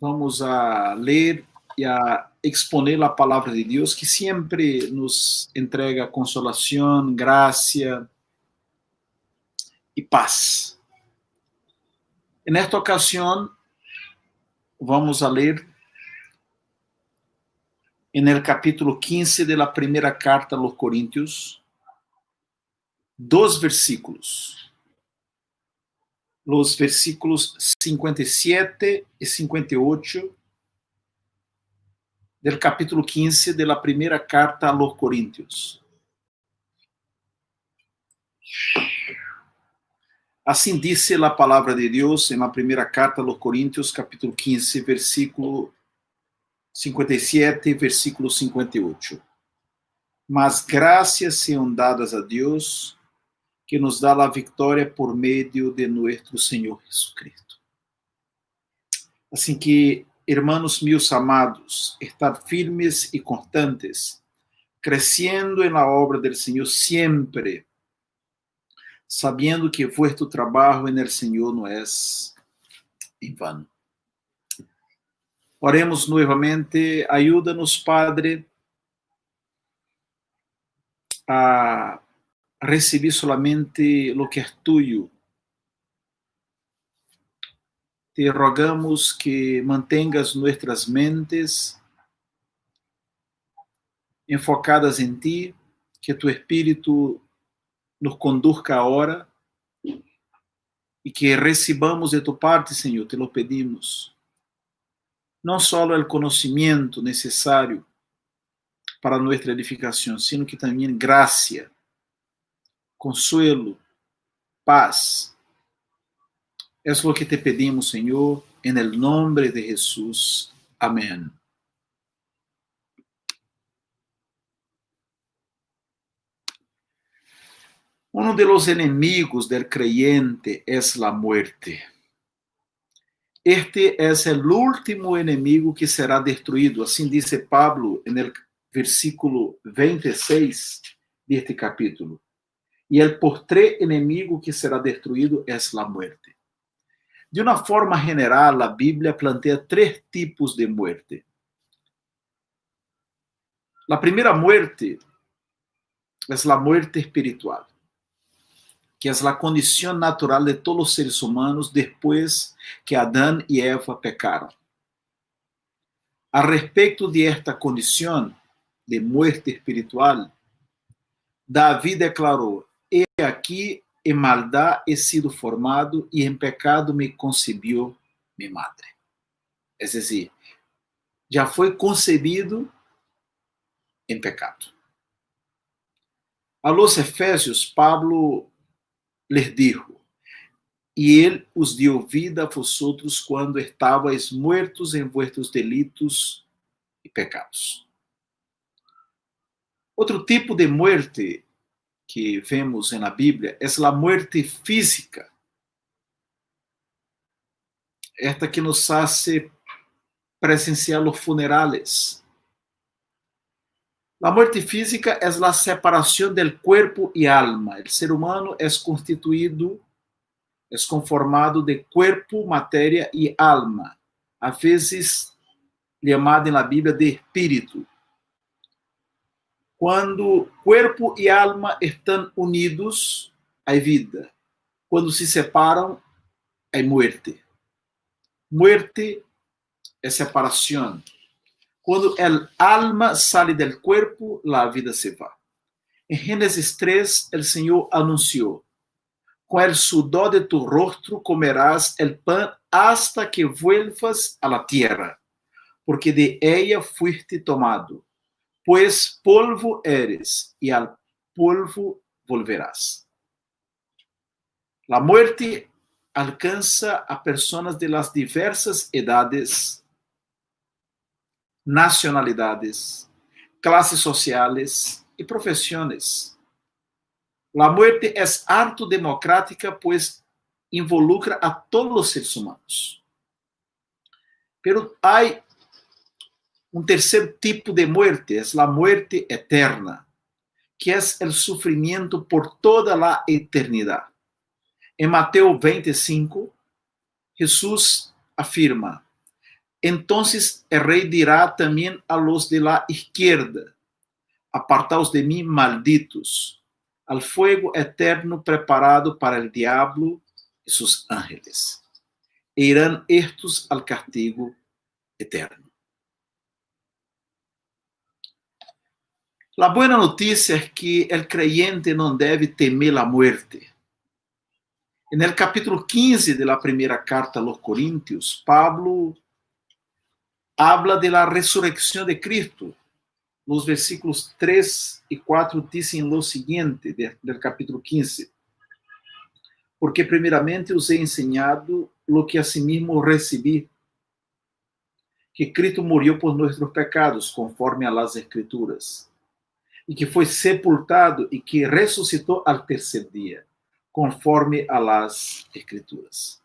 vamos a ler e a exponer a palavra de Deus, que sempre nos entrega consolação, graça e paz. Nesta ocasião, vamos a ler no capítulo 15 da primeira carta aos Coríntios, 2 versículos. Os versículos 57 e 58 do capítulo 15 da primeira carta aos Coríntios. Assim diz a palavra de Deus na primeira carta aos Coríntios, capítulo 15, versículo 57 e versículo 58. Mas graças sejam dadas a Deus, que nos dá a vitória por meio de nosso Senhor Jesucristo. Assim que, hermanos meus amados, estar firmes e constantes, crescendo na obra do Senhor sempre, sabendo que vuestro trabalho no Senhor não é em vano. Oremos novamente, ajuda-nos, Padre, a receber solamente lo que é tuyo. Te rogamos que mantengas nuestras mentes enfocadas em ti, que tu Espírito nos conduzca agora e que recibamos de tu parte, Senhor, te lo pedimos. Não só o conhecimento necessário para nossa edificação, sino que também graça, consuelo, paz. É o que te pedimos, Senhor, em nome de Jesus. Amém. Uno de los enemigos del creyente es la muerte. Este es el último enemigo que será destruído, assim dice Pablo en el versículo 26 de este capítulo. E el postre enemigo que será destruído es la muerte. De uma forma general, a Bíblia planteia 3 tipos de muerte. A primeira muerte é a muerte espiritual, que é a condição natural de todos os seres humanos depois que Adão e Eva pecaram. A respeito de esta condição de muerte espiritual, Davi declarou: "He aqui em maldade he sido formado e em pecado me concebió mi madre." É dizer, já foi concebido em pecado. A los Efésios, Pablo les dijo: "E ele os deu vida a vosotros quando estáveis muertos em vuestros delitos e pecados." Outro tipo de muerte que vemos na Bíblia é a muerte física. Esta que nos hace presenciar os funerales. A muerte física é a separação do corpo e alma. O ser humano é constituído, é conformado de corpo, matéria e alma, a vezes chamado na Bíblia de espírito. Quando corpo e alma estão unidos, há vida. Quando se separam, há muerte. Muerte é separação. Quando el alma sale del cuerpo, la vida se va. En Génesis 3, el Señor anunció: "Con el sudor de tu rostro comerás el pan hasta que vuelvas a la tierra, porque de ella fuiste tomado, pues polvo eres y al polvo volverás." La muerte alcanza a personas de las diversas edades, nacionalidades, clases sociales y profesiones. La muerte es harto democrática, pues involucra a todos los seres humanos. Pero hay un tercer tipo de muerte, es la muerte eterna, que es el sufrimiento por toda la eternidad. En Mateo 25, Jesús afirma: Entonces el rey dirá también a los de la izquierda: apartaos de mí, malditos, al fuego eterno preparado para el diablo y sus ángeles. E irán estos al castigo eterno. La buena noticia es que el creyente no debe temer la muerte. En el capítulo 15 de la primera carta a los Corintios, Pablo habla de la resurrección de Cristo. Los versículos 3 y 4 dicen lo siguiente del capítulo 15. Porque primeramente os he enseñado lo que asimismo recibí, que Cristo murió por nuestros pecados, conforme a las Escrituras, y que fue sepultado y que resucitó al tercer día, conforme a las Escrituras.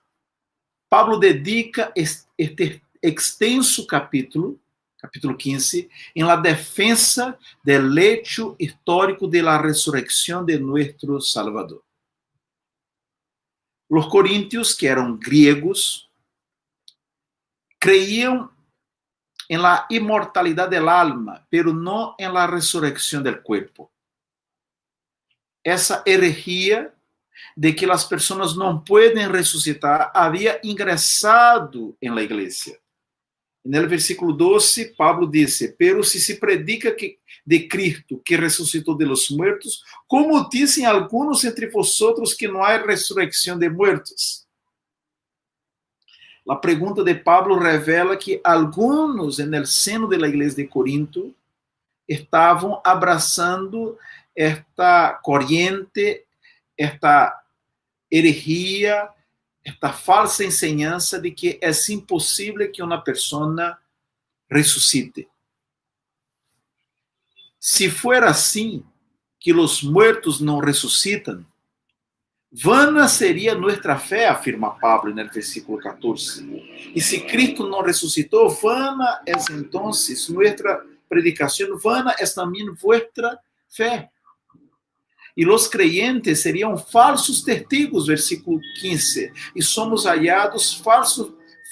Pablo dedica este extenso capítulo 15, en la defensa del hecho histórico de la resurrección de nuestro Salvador. Los corintios, que eran griegos, creían en la inmortalidad del alma, pero no en la resurrección del cuerpo. Esa herejía de que las personas no pueden resucitar había ingresado en la iglesia. En el versículo 12, Pablo dice: pero si se predica de Cristo que resucitó de los muertos, ¿cómo dicen algunos entre vosotros que no hay resurrección de muertos? La pregunta de Pablo revela que algunos en el seno de la iglesia de Corinto estaban abrazando esta corriente, esta herejía, esta falsa enseñanza de que es imposible que una persona resucite. Si fuera así, que los muertos no resucitan, vana sería nuestra fe, afirma Pablo en el versículo 14. Y si Cristo no resucitó, vana es entonces nuestra predicación, vana es también vuestra fe. Y los creyentes serían falsos testigos, versículo 15. Y somos hallados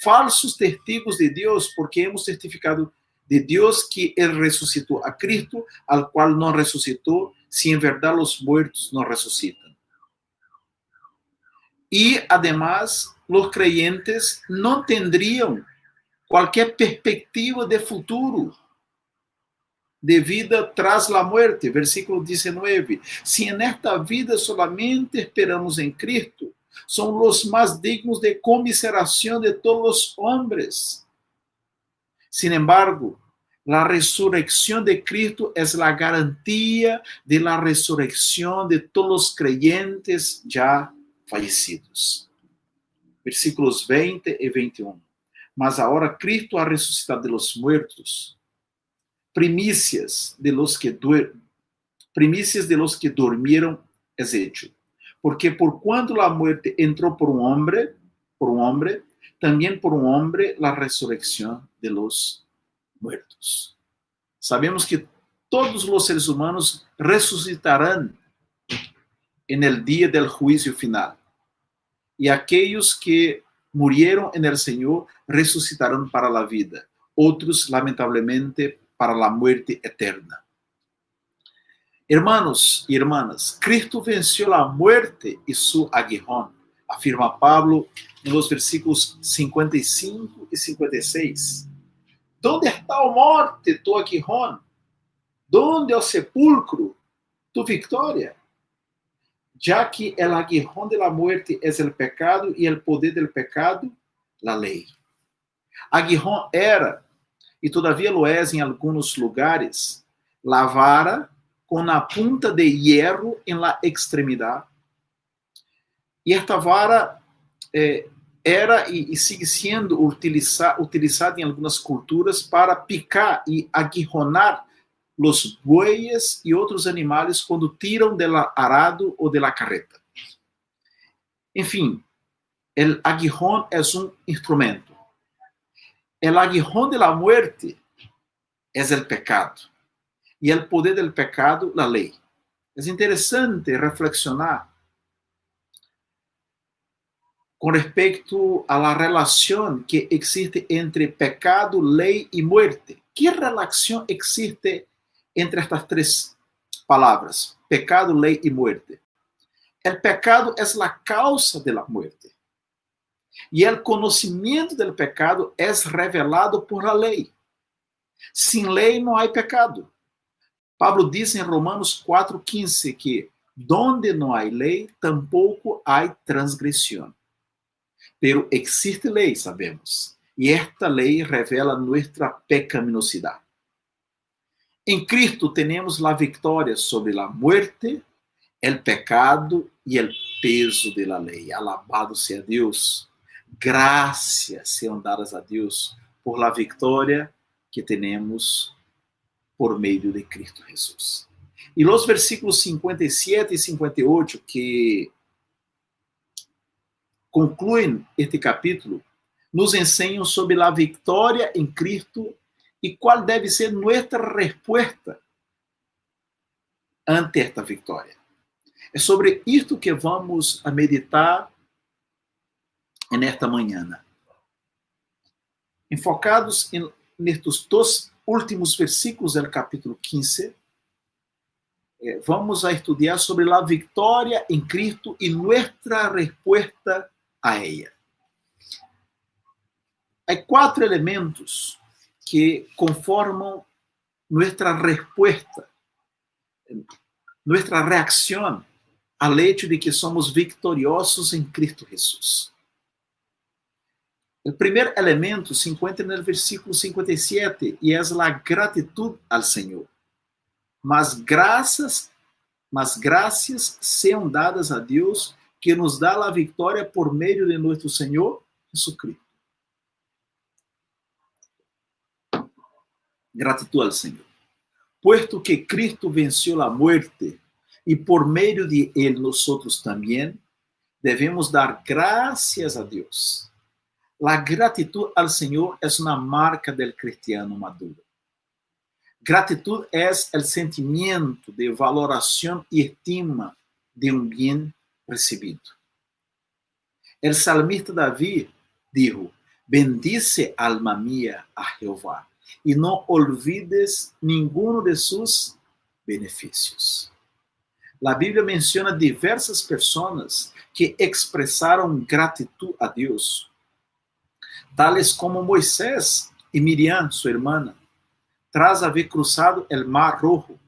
falsos testigos de Dios, porque hemos testificado de Dios que Él resucitó a Cristo, al cual no resucitó, si en verdad los muertos no resucitan. Y además, los creyentes no tendrían cualquier perspectiva de futuro, de vida tras la muerte. Versículo 19. Si en esta vida solamente esperamos en Cristo, son los más dignos de conmiseración de todos los hombres. Sin embargo, la resurrección de Cristo es la garantía de la resurrección de todos los creyentes ya fallecidos. Versículos 20 y 21. Mas ahora Cristo ha resucitado de los muertos, primicias de los que durmieron es hecho. Porque por cuanto la muerte entró por un hombre, también por un hombre la resurrección de los muertos. Sabemos que todos los seres humanos resucitarán en el día del juicio final. Y aquellos que murieron en el Señor resucitarán para la vida. Otros, lamentablemente, para la muerte eterna. Hermanos y hermanas, Cristo venció la muerte y su aguijón, afirma Pablo en los versículos 55 y 56. ¿Dónde está, oh morte, tu aguijón? ¿Dónde, oh sepulcro, tu victoria? Ya que el aguijón de la muerte es el pecado y el poder del pecado, la ley. Aguijón era, y todavía lo es en algunos lugares, la vara con la punta de hierro en la extremidad. Y esta vara era y sigue siendo utilizada en algunas culturas para picar y aguijonar los bueyes y otros animales cuando tiran del arado o de la carreta. En fin, el aguijón es un instrumento. El aguijón de la muerte es el pecado. Y el poder del pecado, la ley. Es interesante reflexionar con respecto a la relación que existe entre pecado, ley y muerte. ¿Qué relación existe entre estas tres palabras? Pecado, ley y muerte. El pecado es la causa de la muerte. Y el conocimiento del pecado es revelado por la ley. Sin ley no hay pecado. Pablo dice en Romanos 4:15 que donde no hay ley, tampoco hay transgresión. Pero existe ley, sabemos, y esta ley revela nuestra pecaminosidad. En Cristo tenemos la victoria sobre la muerte, el pecado y el peso de la ley. Alabado sea Dios. Gracias sean dadas a Dios por la victoria que tenemos por medio de Cristo Jesús. Y los versículos 57 y 58 que concluem este capítulo, nos ensinam sobre a vitória em Cristo e qual deve ser nossa resposta ante esta vitória. É sobre isto que vamos a meditar nesta manhã. Enfocados nestes dois últimos versículos do capítulo 15, vamos a estudar sobre a vitória em Cristo e nossa resposta a ella. Há 4 elementos que conformam nossa resposta, nossa reação ao hecho de que somos vitoriosos em Cristo Jesus. O primeiro elemento se encontra no versículo 57 e é a gratitud ao Senhor. Mas graças sejam dadas a Deus que nos dá a vitória por meio de nosso Senhor Jesucristo. Gratitud ao Senhor. Puesto que Cristo venceu a muerte e por meio de Ele nós também devemos dar graças a Deus. A gratitud ao Senhor é uma marca do cristiano maduro. Gratitud é o sentimento de valoração e estima de bem recebido. El salmista Davi dijo: bendice alma mía a Jehová y no olvides ninguno de sus beneficios. La Bíblia menciona diversas pessoas que expressaram gratitud a Deus, tales como Moisés e Miriam, sua irmã, tras haver cruzado el Mar Rojo.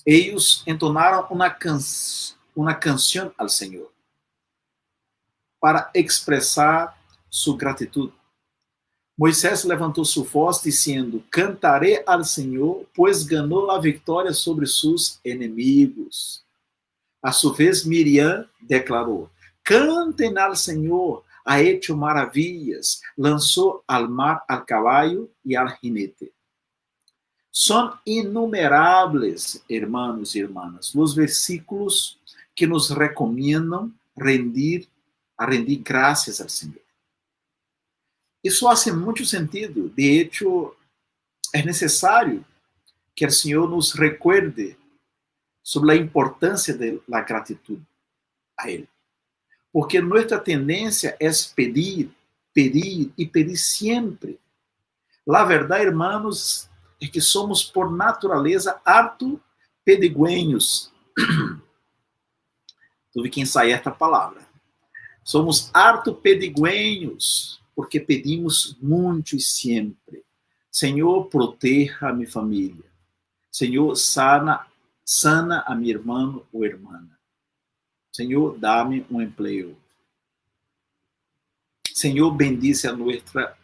Eles entonaram uma canção ao Senhor para expressar sua gratidão. Moisés levantou sua voz dizendo: cantaré ao Senhor, pois ganhou a vitória sobre seus inimigos. A sua vez, Miriam declarou: cantem ao Senhor, ha hecho maravillas, lançou al mar al caballo e al jinete. São inumeráveis, hermanos e irmãs, os versículos que nos recomendam rendir graças ao Senhor. Isso faz muito sentido. De hecho, é necessário que o Senhor nos recuerde sobre a importância da gratidão a Ele. Porque nossa tendência é pedir, pedir e pedir sempre. A verdade, irmãos, é que somos por natureza harto pedigüeños. Tive que ensaiar esta palavra. Somos harto pedigüeños, porque pedimos muito e sempre. Senhor, proteja a minha família. Senhor, sana a meu irmão ou irmã. Senhor, dá-me um emprego. Senhor, bendice a nossa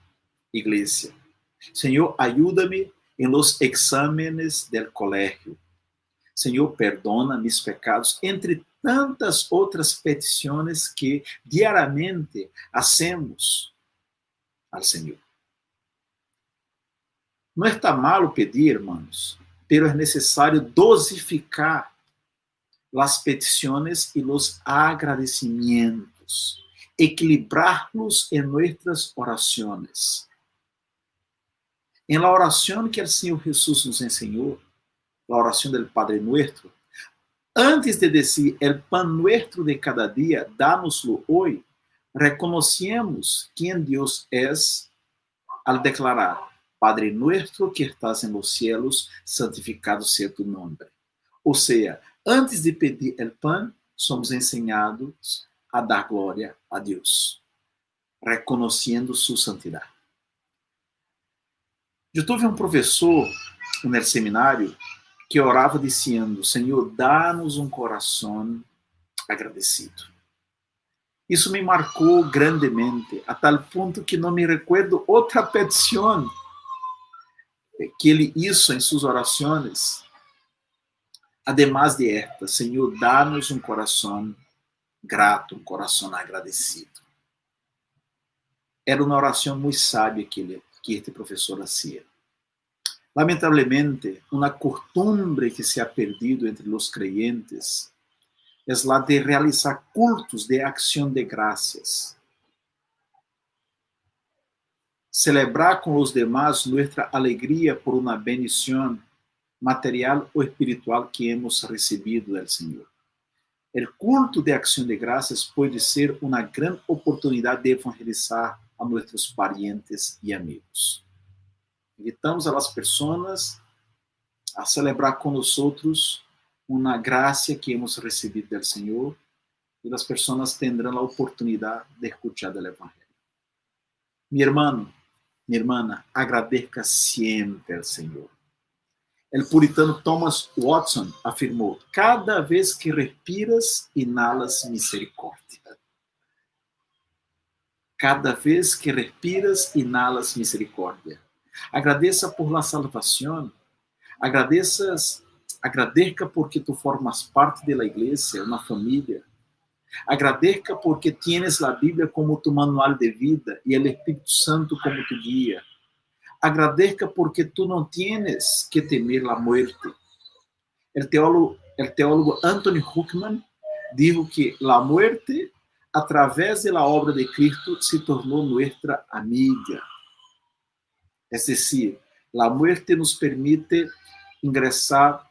igreja. Senhor, ajuda-me em los exámenes del colegio. Senhor, perdona mis pecados, entre tantas outras petições que diariamente hacemos ao Senhor. Não está mal pedir, irmãos, pero é necessário dosificar as petições e os agradecimentos, equilibrarlos em nossas orações. Em la oração que o Senhor Jesus nos ensinou, a oração do Padre Nuestro, antes de dizer el pan nuestro de cada dia, danos-lo hoy, Reconocemos quem Deus é al declarar: Padre nuestro que estás en los cielos, santificado sea tu nombre. Ou seja, antes de pedir el pan, somos ensinados a dar glória a Deus, reconhecendo sua santidade. Eu tive um professor no seminário que orava dizendo: Senhor, dá-nos um coração agradecido. Isso me marcou grandemente, a tal ponto que não me recuerdo outra petição que ele hizo em suas orações, además de esta: Senhor, dá-nos um coração grato, um coração agradecido. Era uma oração muito sábia que este professor hacía. Lamentavelmente, uma costumbre que se ha perdido entre os creyentes é a de realizar cultos de acção de graças. Celebrar com os demás nossa alegria por uma bendição material ou espiritual que hemos recebido do Senhor. O culto de acção de graças pode ser uma grande oportunidade de evangelizar a nossos parientes e amigos. Invitamos a las pessoas a celebrar com nós uma graça que hemos recebido do Senhor e as pessoas terão a oportunidade de escuchar o Evangelho. Mi hermano, mi hermana, agradeça sempre ao Senhor. O puritano Thomas Watson afirmou: cada vez que respiras, inhalas misericórdia. Cada vez que respiras, inhalas misericórdia. Agradeça por la salvação. Agradeça porque tu formas parte da igreja, uma família. Agradeça porque tienes a Bíblia como tu manual de vida e o Espírito Santo como tu guia. Agradeça porque tu não tienes que temer a morte. O teólogo Anthony Huckman dijo que a morte, através da obra de Cristo, se tornou nossa amiga. Es decir, a morte nos permite ingressar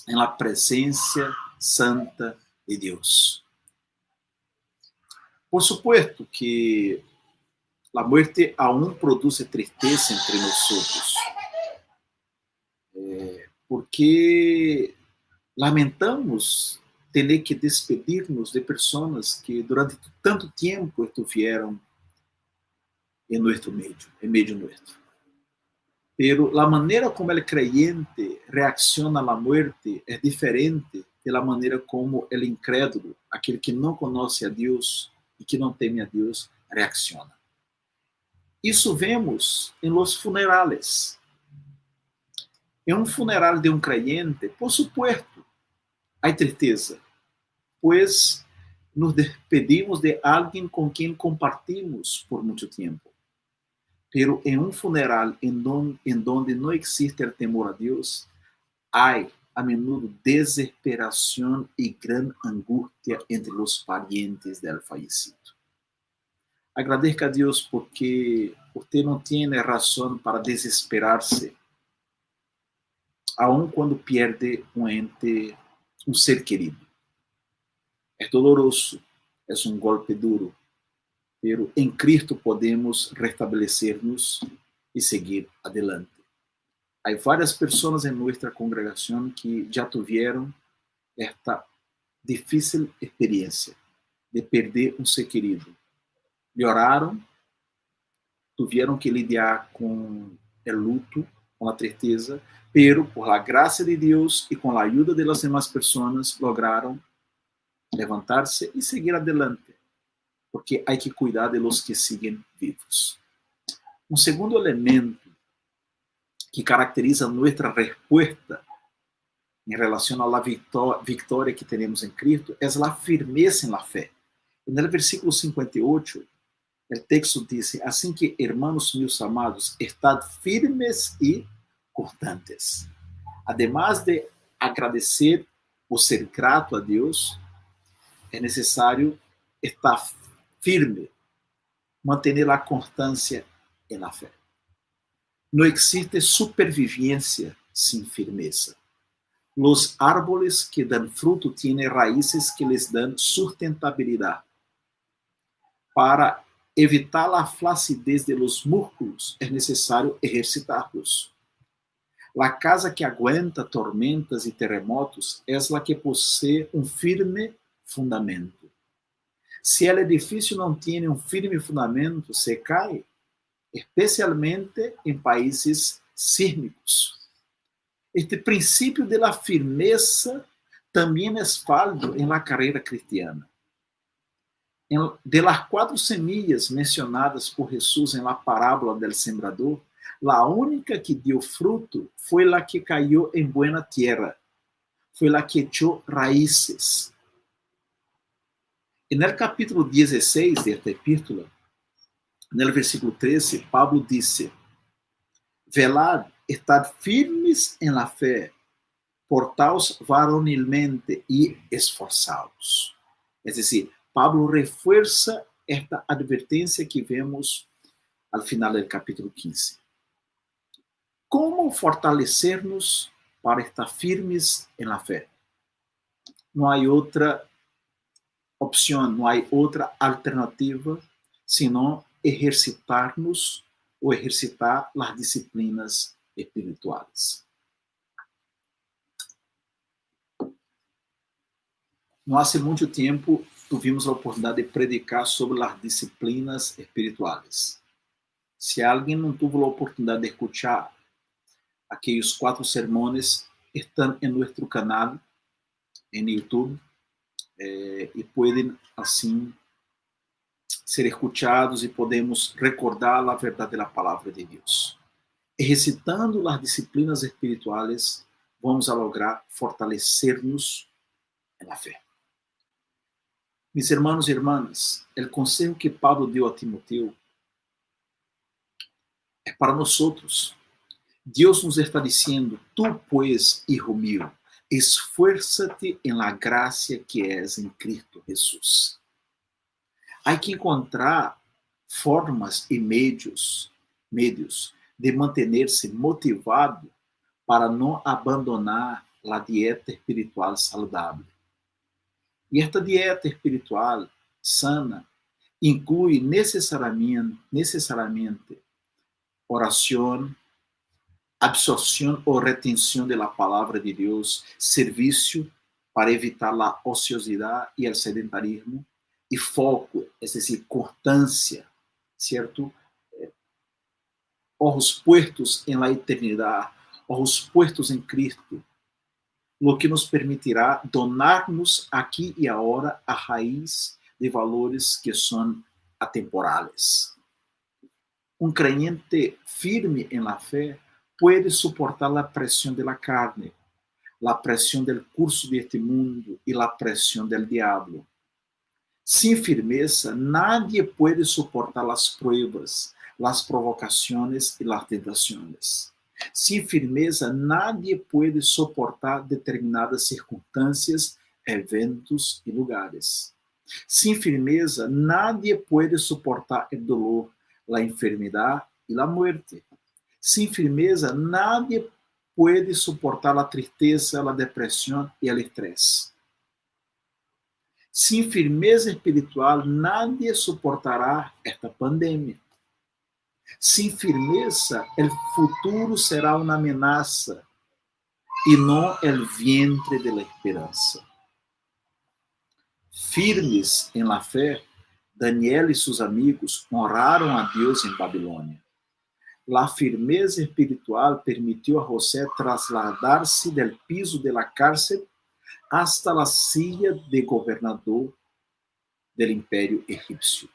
na presença santa de Deus. Por supuesto que a morte aún produz tristeza entre nós, porque lamentamos ter que despedir-nos de pessoas que durante tanto tempo estiveram em nosso meio, nosso. Pero a maneira como o creyente reacciona à morte é diferente da maneira como o incrédulo, aquele que não conhece a Deus e que não teme a Deus, reacciona. Isso vemos em los funerales. Em um funeral de um creyente, por supuesto, há tristeza, pois nos despedimos de alguém com quem compartimos por muito tempo. Pero em um funeral em donde não existe o temor a Deus, há a menudo desesperação e grande angústia entre os parientes del fallecido. Agradeça a Deus porque você não tem razão para desesperar-se, aun quando perde um ente, um ser querido. É doloroso, é um golpe duro, pero em Cristo podemos restabelecer-nos e seguir adelante. Há várias pessoas em nossa congregação que já tiveram esta difícil experiência de perder um ser querido. Lloraram, tiveram que lidar com o luto, com a tristeza, pero por la graça de Deus e com a ajuda de las demás pessoas, lograram levantar-se e seguir adelante, porque há que cuidar de los que siguen vivos. Um segundo elemento que caracteriza nossa resposta em relação à vitória que temos em Cristo é a firmeza na fé. No versículo 58, o texto diz: assim que, hermanos meus amados, estad firmes e constantes. Además de agradecer ou ser grato a Deus, é necessário estar firme, manter a constância na fé. Não existe supervivência sem firmeza. Los árboles que dan fruto tienen raíces que les dan sustentabilidad. Para evitar a flacidez de los músculos, é necessário exercitar-los. La casa que aguenta tormentas e terremotos é la que possui firme fundamento. Se el edifício não tem firme fundamento, se cai, especialmente em países sísmicos. Este princípio de la firmeza também é válido em la carreira cristiana. De las 4 semillas mencionadas por Jesús en la parábola del sembrador, la única que dio fruto fue la que cayó en buena tierra, fue la que echó raíces. En el capítulo 16 de esta epístola, en el versículo 13, Pablo dice: velad, estad firmes en la fe, portaos varonilmente y esforzados. Es decir, Pablo refuerza esta advertência que vemos al final del capítulo 15. Como fortalecer-nos para estar firmes en la fe? Não há outra opção, não há outra alternativa, senão exercitar-nos ou exercitar as disciplinas espirituais. Não há muito tempo tivemos a oportunidade de predicar sobre as disciplinas espirituais. Se alguém não teve a oportunidade de escuchar aqueles 4 sermões, estão em nosso canal em YouTube e podem assim ser escuchados e podemos recordar a verdade da palavra de Deus. Exercitando as disciplinas espirituais, vamos a lograr fortalecer-nos na fé. Mis hermanos e hermanas, o conselho que Pablo deu a Timoteo é para nós outros. Deus nos está dizendo: tu, pues, hijo mío, esfuérzate en la gracia que es en Cristo Jesús. Há que encontrar formas e meios de manter-se motivado para não abandonar a dieta espiritual saudável. E esta dieta espiritual sana inclui necessariamente oração, absorção ou retenção da palavra de Deus, serviço para evitar a ociosidade e o sedentarismo, e foco, é decir, constância, certo? Ojos puestos em la eternidade, ojos puestos em Cristo, lo que nos permitirá donar-nos aqui e agora a raiz de valores que são atemporales. Um creyente firme em la fé pode suportar a pressão de la carne, a pressão del curso de este mundo e a pressão del diablo. Sem firmeza, nadie pode suportar as pruebas, as provocações e as tentações. Sem firmeza, nadie pode suportar determinadas circunstâncias, eventos e lugares. Sem firmeza, nadie pode suportar o dolor, a enfermidade e a morte. Sem firmeza, nadie pode suportar a tristeza, a depressão e o estresse. Sem firmeza espiritual, nadie suportará esta pandemia. Sem firmeza, o futuro será uma ameaça e não o vientre de la esperança. Firmes em la fé, Daniel e seus amigos honraram a Deus em Babilônia. La firmeza espiritual permitiu a José trasladar-se del piso de la cárcel hasta la silla de gobernador del imperio egipcio.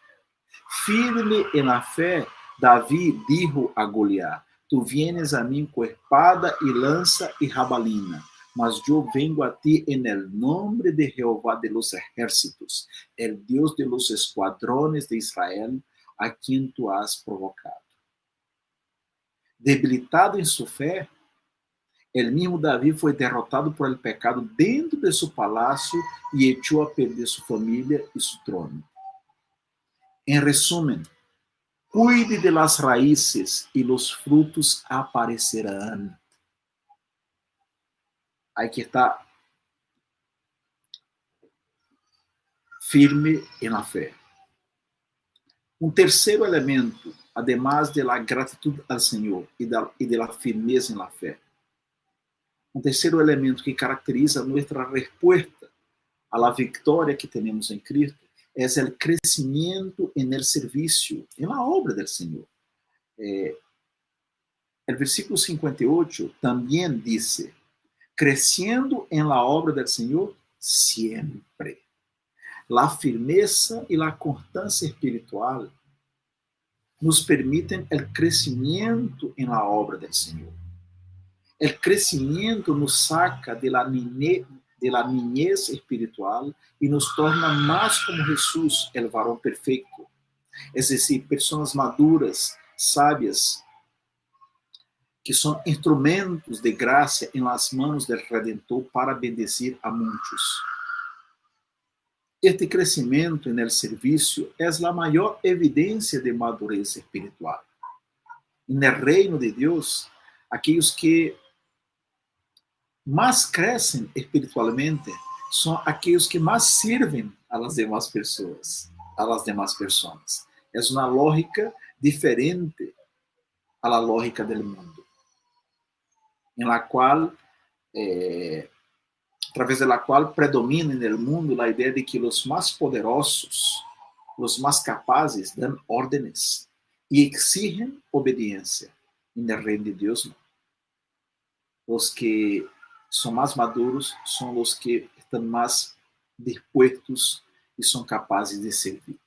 Firme en la fe, Davi dijo a Goliat: tu vienes a mim com espada e lança e jabalina, mas eu vengo a ti en el nombre de Jehová de los ejércitos, el Dios de los escuadrones de Israel, a quien tu has provocado. Debilitado em sua fé, el mismo Davi foi derrotado por el pecado dentro de su palácio e echou a perder sua família e seu trono. Em resumen, cuide de las raíces e los frutos aparecerán. Hay que estar firme en la fe. Um terceiro elemento, además de la gratitud al Señor y de la firmeza en la fe. Um terceiro elemento que caracteriza nossa resposta a la victoria que temos em Cristo é o crescimento en el servicio, en la obra del Señor. El versículo 58 también dice, creciendo en la obra del Señor siempre. La firmeza y la constancia espiritual nos permiten el crecimiento en la obra del Señor. El crecimiento nos saca de la niñez espiritual y nos torna más como Jesús, el varón perfecto. Es decir, personas maduras, sábias, que são instrumentos de graça em las manos del Redentor para bendecir a muitos. Este crescimento en el servicio é a maior evidência de madurez espiritual. En el reino de Deus, aqueles que mais crescem espiritualmente são aqueles que mais servem a las demás pessoas. É uma lógica diferente a la lógica del mundo, em la qual, através da qual predomina no mundo a ideia de que os mais poderosos, os mais capazes, dão órdenes e exigem obediência. E no reino de Deus, não. Os que são mais maduros são os que estão mais dispostos e são capazes de servir.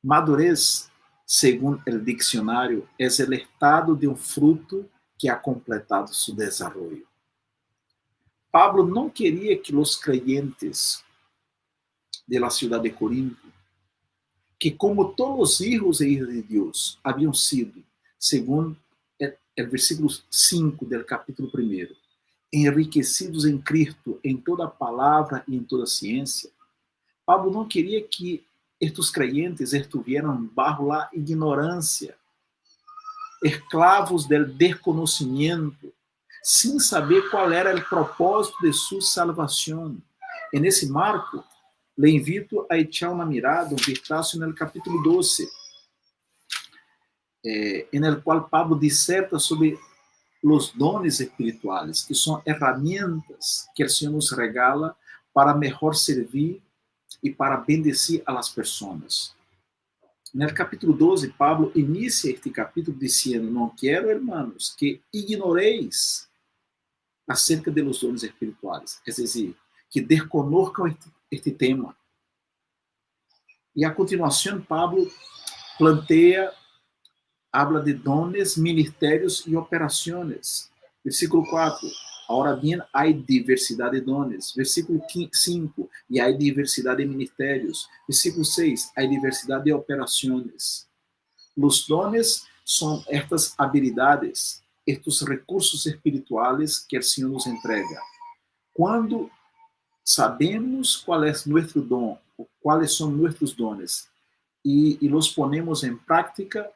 Madurez, segundo o dicionário, é o estado de um fruto que ha completado seu desenvolvimento. Pablo não queria que os creyentes de la ciudad de Corinto, que como todos os hijos e hijas de Deus haviam sido, segundo o versículo 5 do capítulo 1, enriquecidos em Cristo em toda palavra e em toda ciência, Pablo não queria que estes creyentes estuvieran bajo la ignorância, esclavos del desconocimiento, sem saber qual era o propósito de sua salvação. E nesse marco, le invito a echar uma mirada, um vistazo no capítulo 12, en el qual Pablo disserta sobre os dones espirituais, que são ferramentas que o Senhor nos regala para melhor servir e para bendecir a las pessoas. No capítulo 12, Pablo inicia este capítulo dizendo: não quero, hermanos, que ignoreis acerca de los dones espirituais, é dizer, que desconozcam este tema. E a continuação, Pablo habla de dones, ministérios e operações. Versículo 4. Ahora bien, hay diversidad de dones. Versículo 5. Y hay diversidad de ministerios. Versículo 6. Hay diversidad de operaciones. Los dones son estas habilidades, estos recursos espirituales que el Señor nos entrega. Cuando sabemos cuál es nuestro don, o cuáles son nuestros dones, y los ponemos en práctica,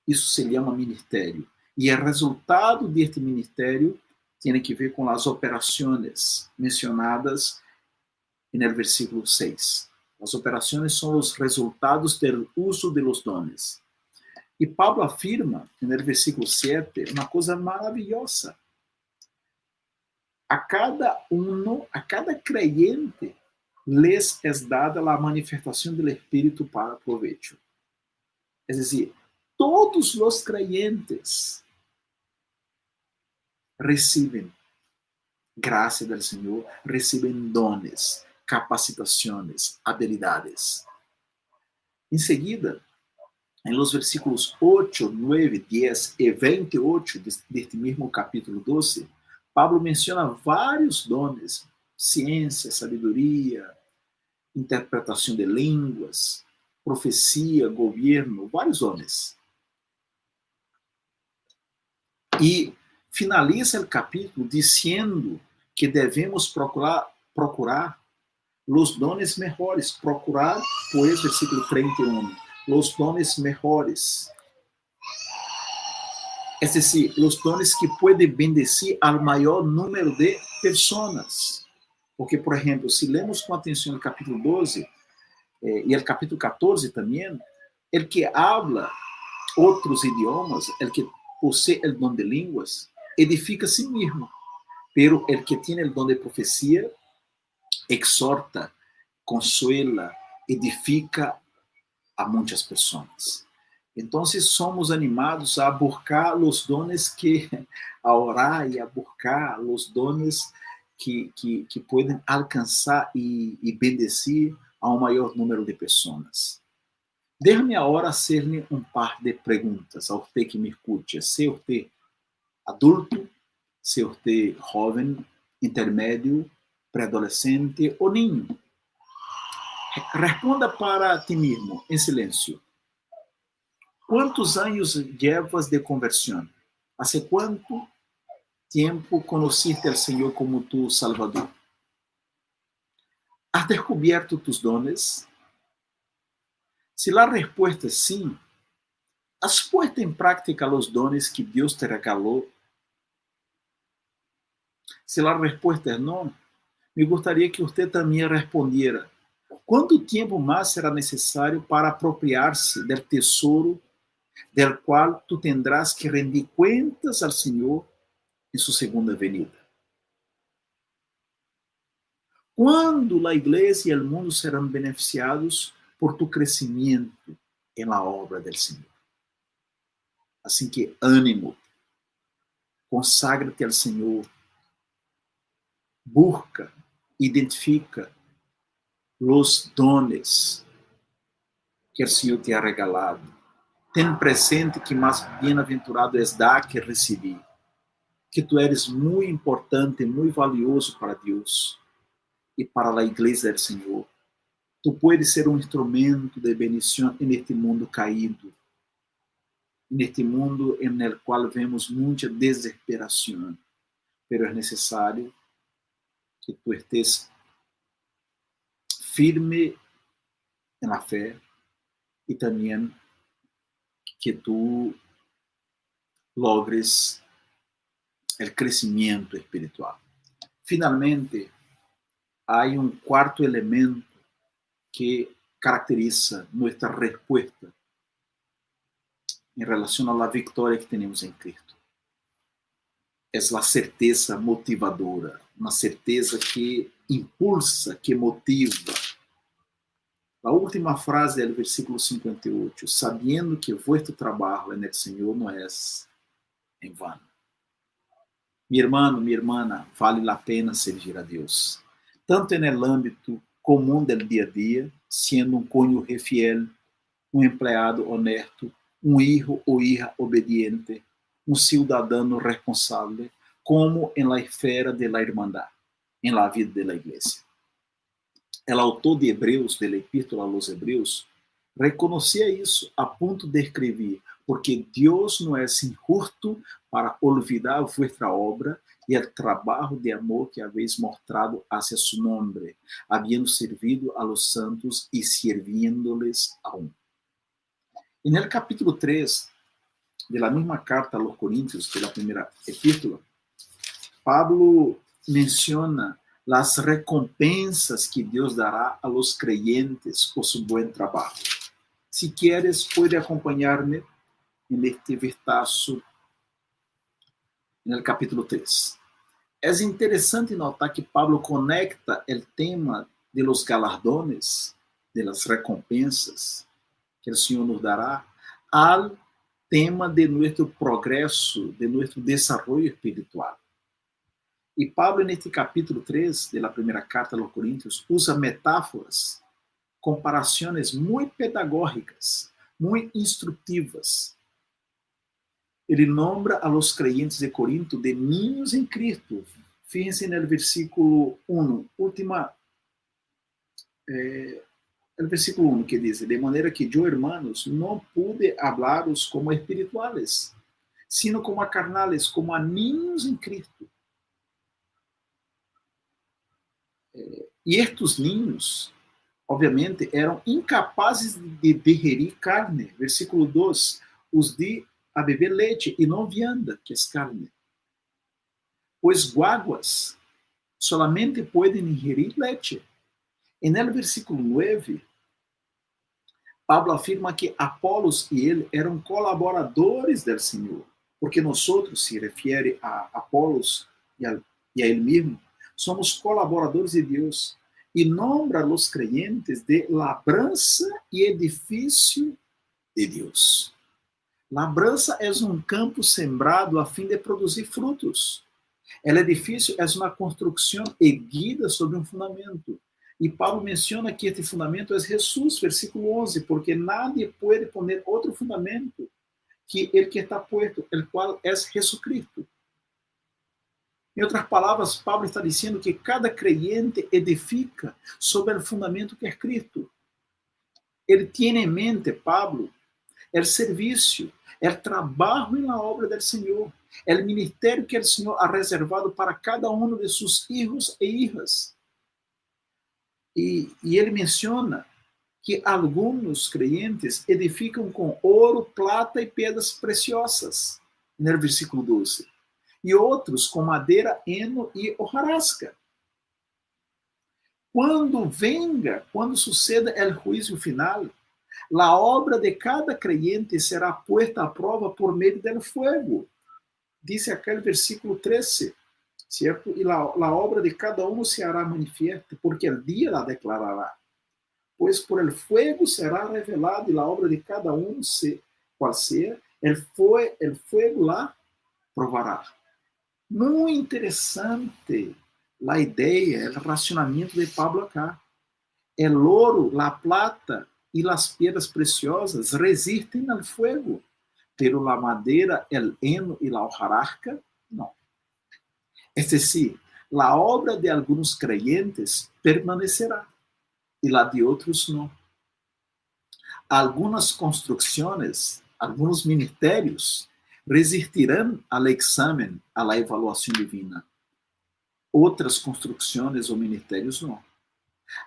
isso se chama ministério. E o resultado deste ministério tem que ver com as operações mencionadas no versículo 6. As operações são os resultados do uso de los dones. E Pablo afirma, no versículo 7, uma coisa maravilhosa. A cada creyente les es dada a manifestação do Espírito para provecho. É dizer, todos os creyentes recebem graça do Senhor, recebem dones, capacitações, habilidades. Em seguida, em los versículos 8, 9, 10 e 28 deste mesmo capítulo 12, Pablo menciona vários dones: ciência, sabedoria, interpretação de línguas, profecia, governo, vários dones. E finaliza o capítulo dizendo que devemos procurar os dones melhores. Procurar, pois, versículo 31, os dones melhores. É decir, os dones que podem bendecir ao maior número de pessoas. Porque, por exemplo, se lemos com atenção o capítulo 12 e o capítulo 14 também, El que habla outros idiomas, el que posee el don de línguas, edifica a sí mismo, pero el que tiene el don de profecía, exhorta, consuela, edifica a muitas pessoas. Então, somos animados a buscar os dones a orar e a buscar os dones que podem alcançar e bendecir a um maior número de pessoas. Déjame agora fazer-lhe um par de perguntas a você que me escute, se você adulto, se você jovem, intermédio, pré-adolescente ou ninho. Responda para ti mesmo, em silêncio. Quantos anos llevas de conversão? ¿Hace quanto tempo conheciste al Senhor como tu Salvador? ¿Has descubierto tus dones? Se a resposta é sim, ¿has puesto em prática os dones que Deus te regalou? Se a resposta é não, me gostaria que você também respondiera. Quanto tempo mais será necessário para apropriar-se do tesouro del qual tu tendrás que rendir cuentas al Senhor em sua segunda venida? Quando a igreja e o mundo serão beneficiados por tu crescimento em la obra del Senhor? Assim que ânimo, consagra-te ao Senhor, busca, identifica os dones que o Senhor te ha regalado. Ten presente que mais bem-aventurado és dar que receber, que tu eres muito importante, muito valioso para Deus e para a igreja do Senhor. Tu puedes ser um instrumento de bendição neste mundo caído, neste mundo em el qual vemos muita desesperação, pero é necessário que tu estés firme na fé e também que tu logres o crescimento espiritual. Finalmente, há um quarto elemento que caracteriza nossa resposta em relação à vitória que temos em Cristo. É a certeza motivadora, uma certeza que impulsa, que motiva. A última frase do versículo 58, sabendo que vuestro trabalho en el Senhor não é em vano. Mi hermano, mi hermana, vale a pena servir a Deus, tanto en el âmbito comum del dia a dia, sendo um cônjuge fiel, um empleado honesto, um hijo ou hija obediente, um cidadão responsável, como em la esfera de la irmandad, em la vida de la igreja. O autor de Hebreus, da Epístola aos Hebreus, reconhecia isso a ponto de escrever, porque Deus não é injusto para olvidar vuestra obra e o trabalho de amor que habéis mostrado hacia su nombre, habiendo servido a los santos e servindo-les aún. E no capítulo 3 de la misma carta a los Coríntios, de la primera epístola, Pablo menciona las recompensas que Deus dará a los creyentes por su buen trabajo. Si quieres, puede acompañarme en este vistazo en el capítulo 3. É interessante notar que Pablo conecta o tema de los galardones, de las recompensas que o Senhor nos dará, ao tema de nosso progresso, de nosso desenvolvimento espiritual. E Pablo, neste capítulo 3 da primeira carta aos Coríntios, usa metáforas, comparações muito pedagógicas, muito instrutivas. Ele nombra a los creyentes de Corinto de niños em Cristo. Fíjense no versículo 1, o versículo 1 que diz: de maneira que eu, hermanos, não pude hablaros como espirituales, sino como a carnales, como a niños em Cristo. E estes niños, obviamente, eram incapazes de digerir carne. Versículo 2, os di a beber leite e não vianda, que é carne. Pois guaguas solamente podem ingerir leite. E no versículo 9, Pablo afirma que Apolos e ele eram colaboradores do Senhor, porque nós outros, se refere a Apolos e a ele mesmo, somos colaboradores de Deus e nombra os creyentes de labrança e edifício de Deus. Labrança é um campo sembrado a fim de produzir frutos. El edifício é uma construção erguida sobre um fundamento. E Paulo menciona que este fundamento é Jesus, versículo 11, porque nadie pode poner outro fundamento que ele que está puesto, el qual é Jesucristo. Em outras palavras, Paulo está dizendo que cada creyente edifica sobre o fundamento que é Cristo. Ele tem em mente, Pablo, o serviço, o trabalho na obra do Senhor, o ministério que o Senhor ha reservado para cada um de seus filhos e hijas. E ele menciona que alguns creyentes edificam com ouro, plata e pedras preciosas, no versículo 12. E outros com madeira, heno e hojarasca. Quando suceda o juízo final, a obra de cada creyente será puesta à prova por meio do fogo. Diz aquele versículo 13, certo? E a obra de cada um se hará manifiesta, porque o dia la declarará. Pois por el fuego será revelado, e a obra de cada um, qual seja, el fuego la provará. Muito interessante a ideia, o racionamento de Pablo acá. O ouro, a plata e as pedras preciosas resistem ao fogo, pero a madeira, o heno e a hojarasca, não. É decir, a obra de alguns creyentes permanecerá e a de outros não. Algumas construções, alguns ministérios resistirão ao exame, à evaluação divina. Outras construções ou ministérios não.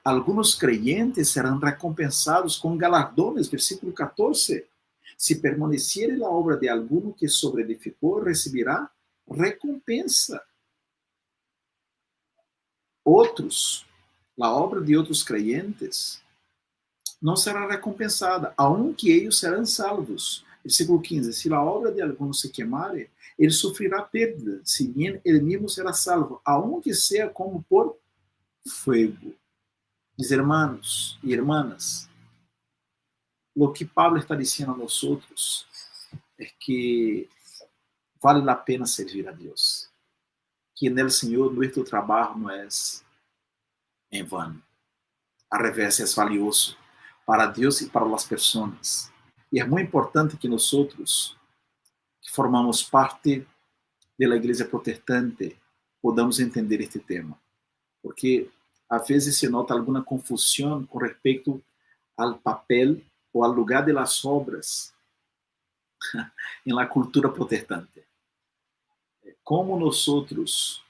Alguns creyentes serão recompensados com galardones, versículo 14. Se permanecer a obra de alguno que sobreedificou, receberá recompensa. Outros, a obra de outros creyentes, não será recompensada, aunque eles serão salvos. Versículo 15. Se a obra de alguno se queimare, ele sofrerá perda, se bem ele mesmo será salvo, aunque seja como por fogo. Mis hermanos e hermanas, o que Pablo está dizendo a nós outros é que vale a pena servir a Deus, que no Senhor nosso trabalho não é em vão, ao revés, é valioso para Deus e para as pessoas. E é muito importante que nós outros, que formamos parte da igreja protestante, podamos entender este tema, porque às vezes se nota alguma confusão com respeito ao papel ou ao lugar das obras em la cultura protestante. Como nós outros,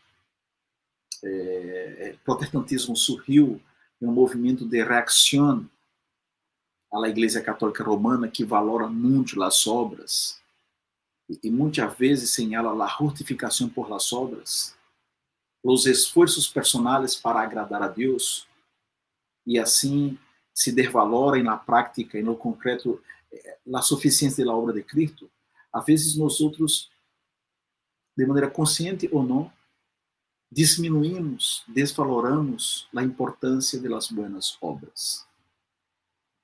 o protestantismo surgiu em um movimento de reação à Igreja Católica Romana, que valora muito as obras e muitas vezes señala a justificação por las obras, os esforços personais para agradar a Deus, e assim se desvalora na prática e no concreto a suficiência da obra de Cristo. Às vezes nós outros, de maneira consciente ou não, diminuímos, desvaloramos a importância das boas obras.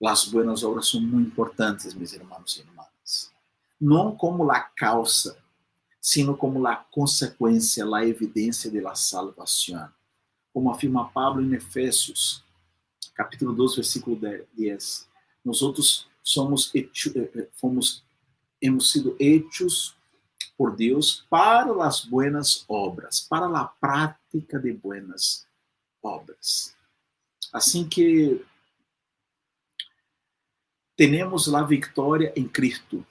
As boas obras são muito importantes, meus irmãos e irmãs. Não como a causa, sino como a consequência, a evidência da salvação. Como afirma Pablo em Efésios, capítulo 12, versículo 10. Nós outros hemos sido hechos por Deus para as buenas obras, para a prática de buenas obras. Assim que temos a vitória em Cristo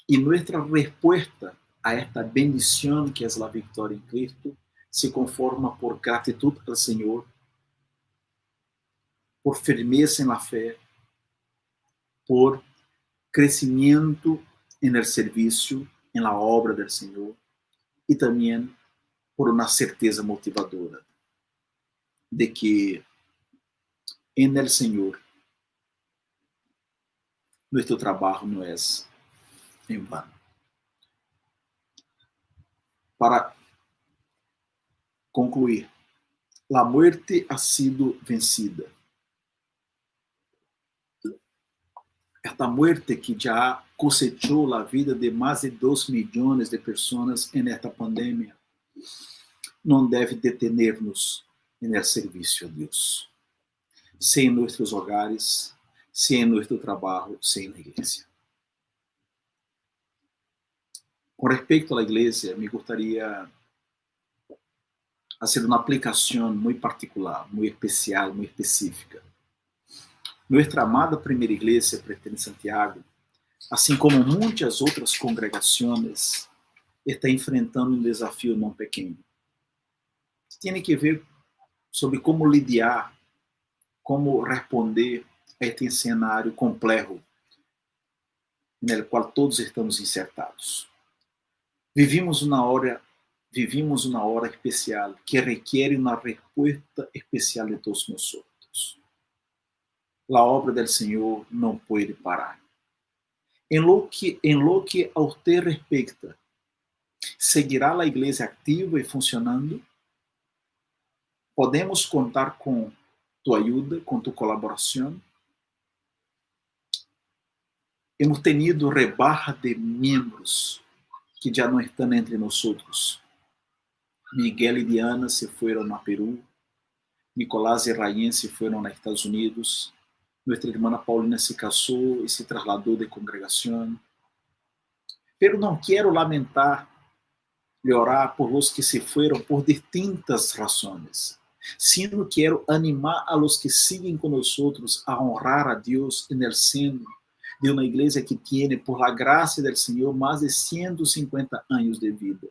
e nossa resposta a esta bendição que é a vitória em Cristo se conforma por gratitud ao Senhor, por firmeza na fé, por crescimento no serviço, na obra do Senhor e também por uma certeza motivadora de que en el Senhor nuestro trabajo no é em vano. Para concluir, a muerte ha sido vencida. Esta muerte que já cosechou a vida de mais de 2 milhões de pessoas em esta pandemia não deve detener-nos no serviço a Deus, seja em nossos hogares, seja em nosso trabalho, seja na igreja. Com respeito à igreja, me gostaria fazer uma aplicação muito particular, muito especial, muito específica. Nossa amada primeira igreja presente em Santiago, assim como muitas outras congregações, está enfrentando um desafio não pequeno. Tem que ver sobre como lidiar, como responder a este cenário complexo no qual todos estamos insertados. Vivimos uma hora especial que requer uma resposta especial de todos nós. A obra do Senhor não pode parar. Em lo que a usted respecta, seguirá a igreja ativa e funcionando? Podemos contar com tu ajuda, com tu colaboração? Hemos tenido rebaja de membros que já não estão entre nós. Miguel e Diana se foram a Peru, Nicolás e Rayen se foram a Estados Unidos, nossa irmã Paulina se casou e se trasladou de congregação. Pero não quero lamentar e orar por los que se foram por distintas razões, sino quero animar a los que siguen con nosotros a honrar a Deus en el seno de uma igreja que tiene, por la gracia del Señor, más de 150 anos de vida.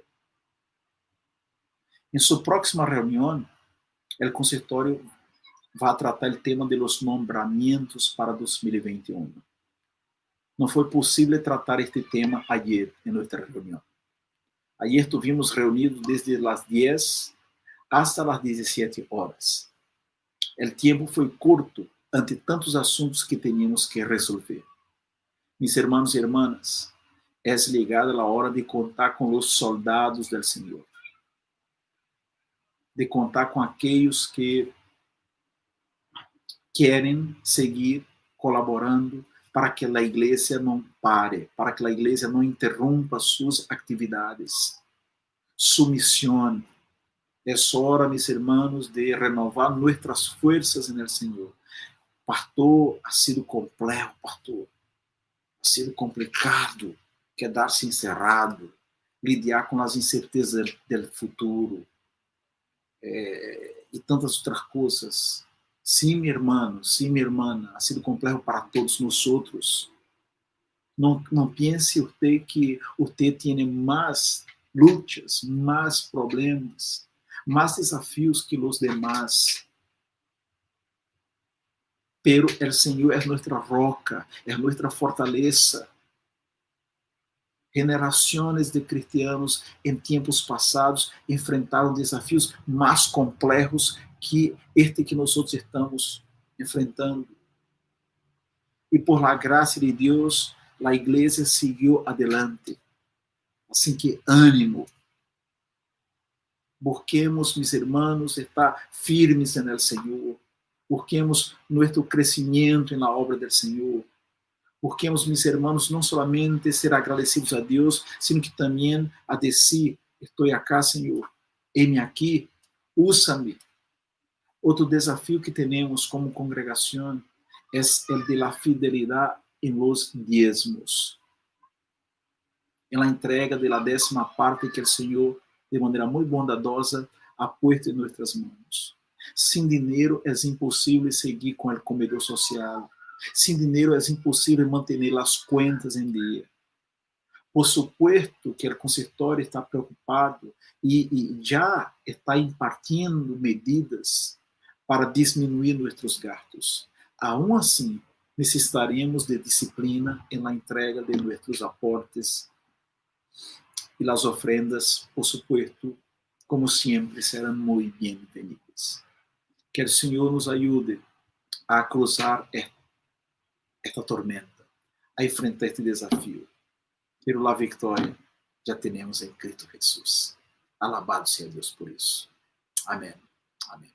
Em sua próxima reunião, o consistório vai tratar o tema de los nombramientos para 2021. Não foi possível tratar este tema ayer em nossa reunião. Ayer estuvimos reunidos desde as 10 hasta as 17 horas. O tempo foi curto ante tantos assuntos que teníamos que resolver. Mis hermanos e hermanas, é ligada a hora de contar com os soldados do Senhor, de contar com aqueles que querem seguir colaborando para que a igreja não pare, para que a igreja não interrompa suas atividades, sua missão. É hora, meus irmãos, de renovar nossas forças no Senhor. Pastor, ha sido complexo, pastor. Ha sido complicado quedar-se encerrado, lidiar com as incertezas do futuro e tantas outras coisas. Sim, meu irmão, sim, minha irmã, ha sido complexo para todos nós outros. Não pense usted que usted tem mais lutas, mais problemas, mais desafios que os demás. Pero el Senhor é nossa roca, é nossa fortaleza. Generações de cristianos em tempos passados enfrentaram desafios mais complexos que este que nós estamos enfrentando. E por la graça de Deus, a igreja seguiu adelante. Assim que ânimo. Busquemos, mis hermanos, estar firmes en el Senhor. Busquemos nosso crescimento na obra do Senhor. Busquemos, mis hermanos, não solamente ser agradecidos a Deus, sino que também a decir, estou acá, Senhor, heme aqui, úsa-me. Outro desafio que temos como congregação é o de la fidelidade em los diezmos. Em la entrega de la 10ª parte que o Senhor, de maneira muito bondadosa, ha puesto em nossas mãos. Sem dinheiro é impossível seguir com o comedor social. Sem dinheiro é impossível manter as contas em dia. Por supuesto que o consistório está preocupado e já está impartindo medidas para diminuir nossos gastos. Aún assim, necessitaremos de disciplina na entrega de nossos aportes e as ofrendas, por supuesto, como sempre, serão muito bem-vindas. Que o Senhor nos ajude a cruzar esta tormenta, a enfrentar este desafio. Pero a vitória já temos em Cristo Jesus. Alabado seja Deus por isso. Amém. Amém.